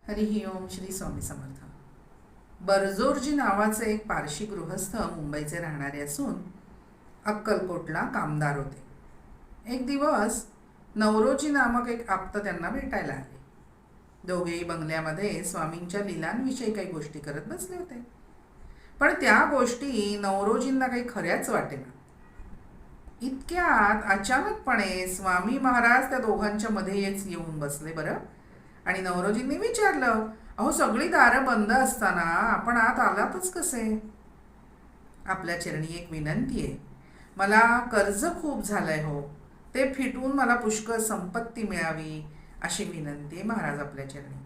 हरिही ओम. श्री स्वामी समर्थ. बरजोरजी नावाचे एक पारशी गृहस्थ मुंबईचे राहणारे असून अक्कलकोटला कामदार होते. एक दिवस नवरोजी नामक एक आप्त त्यांना भेटायला आले. दोघेही बंगल्यामध्ये स्वामींच्या लीलांविषयी काही गोष्टी करत बसले होते. पण त्या गोष्टी नवरोजींना काही खऱ्याच वाटेना. इतक्यात अचानकपणे स्वामी महाराज त्या दोघांच्या मध्येच येऊन बसले बरं. आणि नवरोजींनी विचारलं, अहो सगळी दारं बंद असताना आपण आत आलातच कसे? आपल्या चरणी एक विनंती आहे. मला कर्ज खूप झालंय हो, ते फिटून मला पुष्कळ संपत्ती मिळावी अशी विनंती आहे महाराज आपल्या चरणी.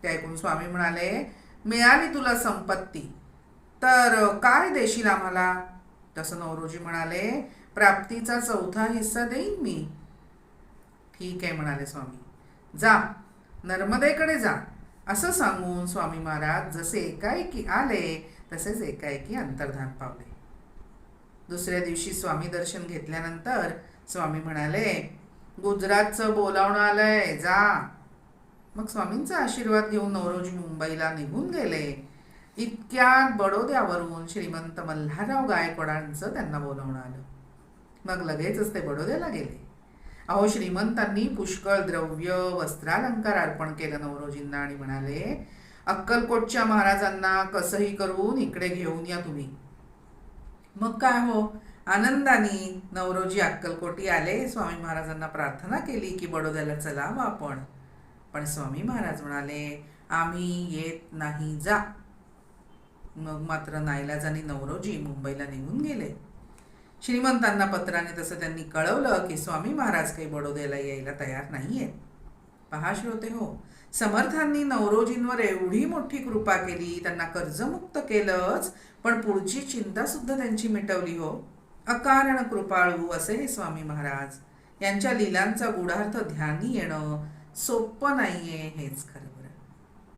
ते ऐकून स्वामी म्हणाले, मिळाली तुला संपत्ती तर काय देशील आम्हाला? तसं नवरोजी म्हणाले, प्राप्तीचा 4था हिस्सा देईन मी. ठीक आहे म्हणाले स्वामी, जा नर्मदेकडे जा. असं सांगून स्वामी महाराज जसे एकाएकी आले तसेच एकाएकी अंतर्धान पावले. दुसऱ्या दिवशी स्वामी दर्शन घेतल्यानंतर स्वामी म्हणाले, गुजरातचं बोलावणं आलंय, जा. मग स्वामींचा आशीर्वाद घेऊन नवरोजी मुंबईला निघून गेले. इतक्यात बडोद्यावरून श्रीमंत मल्हारराव गायकवाडांचं त्यांना बोलावणं आलं. मग लगेचच ते बडोद्याला गेले. अहो श्रीमंतांनी पुष्कळ द्रव्य वस्त्रालंकार अर्पण केलं नवरोजींना आणि म्हणाले, अक्कलकोटच्या महाराजांना कसंही करून इकडे घेऊन या तुम्ही. मग काय हो, आनंदाने नवरोजी अक्कलकोटी आले. स्वामी महाराजांना प्रार्थना केली की बडोद्याला चलावं आपण. पण स्वामी महाराज म्हणाले, आम्ही येत नाही, जा. मग मात्र नाईलाजाने नवरोजी मुंबईला निघून गेले. श्रीमंतांना पत्राने तसं त्यांनी कळवलं की स्वामी महाराज काही बडोद्याला यायला तयार नाहीये. पहा श्रोते हो, समर्थांनी नवरोजींवर एवढी मोठी कृपा केली, त्यांना कर्जमुक्त केलंच, पण पुढची चिंता सुद्धा त्यांची मिटवली हो. अकारण कृपाळू असे हे स्वामी महाराज. यांच्या लीलांचा गूढार्थ ध्यानी येणं सोपं नाहीये हेच खरं.